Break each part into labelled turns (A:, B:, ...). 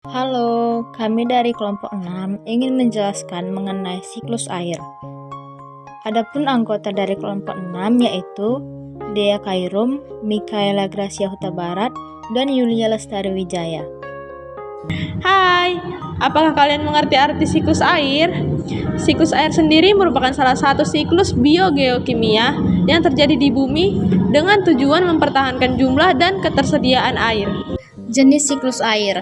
A: Halo, kami dari kelompok 6 ingin menjelaskan mengenai siklus air. Adapun anggota dari kelompok 6 yaitu Dea Khairum, Mikaela Gracia Huta Barat, dan Yulia Lestari Wijaya.
B: Hai, apakah kalian mengerti arti siklus air? Siklus air sendiri merupakan salah satu siklus biogeokimia yang terjadi di bumi dengan tujuan mempertahankan jumlah dan ketersediaan air.
C: Jenis siklus air.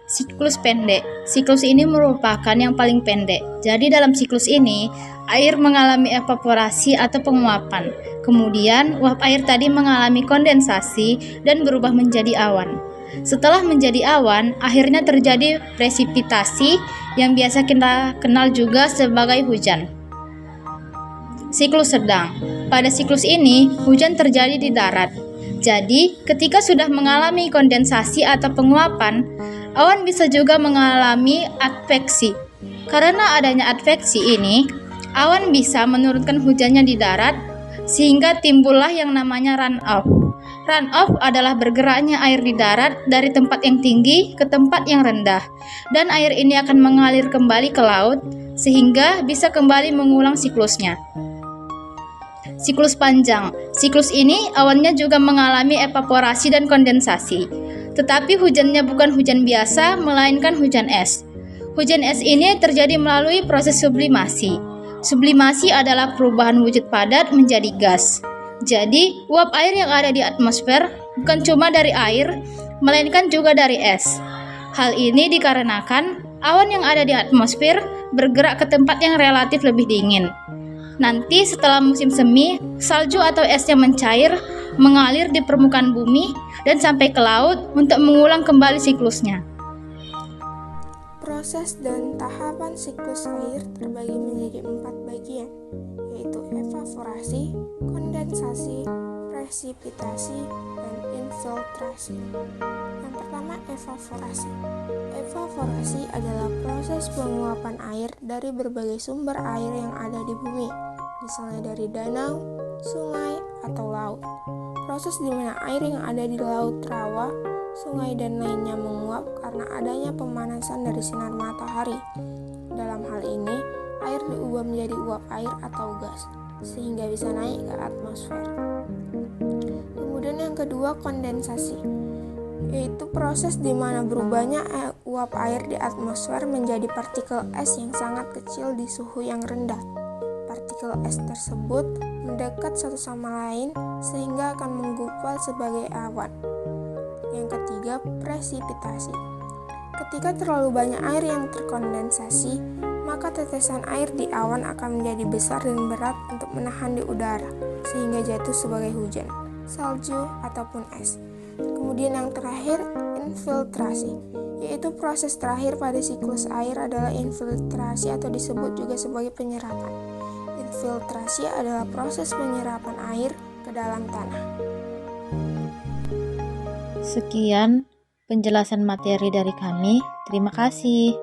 C: Siklus pendek. Siklus ini merupakan yang paling pendek. Jadi dalam siklus ini, air mengalami evaporasi atau penguapan. Kemudian, uap air tadi mengalami kondensasi dan berubah menjadi awan. Setelah menjadi awan, akhirnya terjadi presipitasi yang biasa kita kenal juga sebagai hujan. Siklus sedang. Pada siklus ini, hujan terjadi di darat. Jadi, ketika sudah mengalami kondensasi atau penguapan, awan bisa juga mengalami adveksi. Karena adanya adveksi ini, awan bisa menurunkan hujannya di darat, sehingga timbullah yang namanya runoff. Runoff adalah bergeraknya air di darat dari tempat yang tinggi ke tempat yang rendah, dan air ini akan mengalir kembali ke laut, sehingga bisa kembali mengulang siklusnya. Siklus panjang. Siklus ini awannya juga mengalami evaporasi dan kondensasi. Tetapi hujannya bukan hujan biasa, melainkan hujan es. Hujan es ini terjadi melalui proses sublimasi. Sublimasi adalah perubahan wujud padat menjadi gas. Jadi, uap air yang ada di atmosfer bukan cuma dari air, melainkan juga dari es. Hal ini dikarenakan awan yang ada di atmosfer bergerak ke tempat yang relatif lebih dingin. Nanti setelah musim semi, salju atau esnya mencair, mengalir di permukaan bumi, dan sampai ke laut untuk mengulang kembali siklusnya.
D: Proses dan tahapan siklus air terbagi menjadi 4 bagian, yaitu evaporasi, kondensasi, presipitasi, dan infiltrasi. Yang pertama, evaporasi. Evaporasi adalah proses penguapan air dari berbagai sumber air yang ada di bumi, misalnya dari danau, sungai, atau laut. Proses di mana air yang ada di laut rawa, sungai, dan lainnya menguap karena adanya pemanasan dari sinar matahari. Dalam hal ini, air diubah menjadi uap air atau gas, sehingga bisa naik ke atmosfer. Kemudian yang kedua, kondensasi, yaitu proses di mana berubahnya uap air di atmosfer menjadi partikel es yang sangat kecil di suhu yang rendah. Partikel es tersebut mendekat satu sama lain sehingga akan menggumpal sebagai awan. Yang ketiga, presipitasi. Ketika terlalu banyak air yang terkondensasi, maka tetesan air di awan akan menjadi besar dan berat untuk menahan di udara, sehingga jatuh sebagai hujan, salju, ataupun es. Kemudian yang terakhir, infiltrasi, yaitu proses terakhir pada siklus air adalah infiltrasi atau disebut juga sebagai penyerapan. Infiltrasi adalah proses penyerapan air ke dalam tanah.
A: Sekian penjelasan materi dari kami. Terima kasih.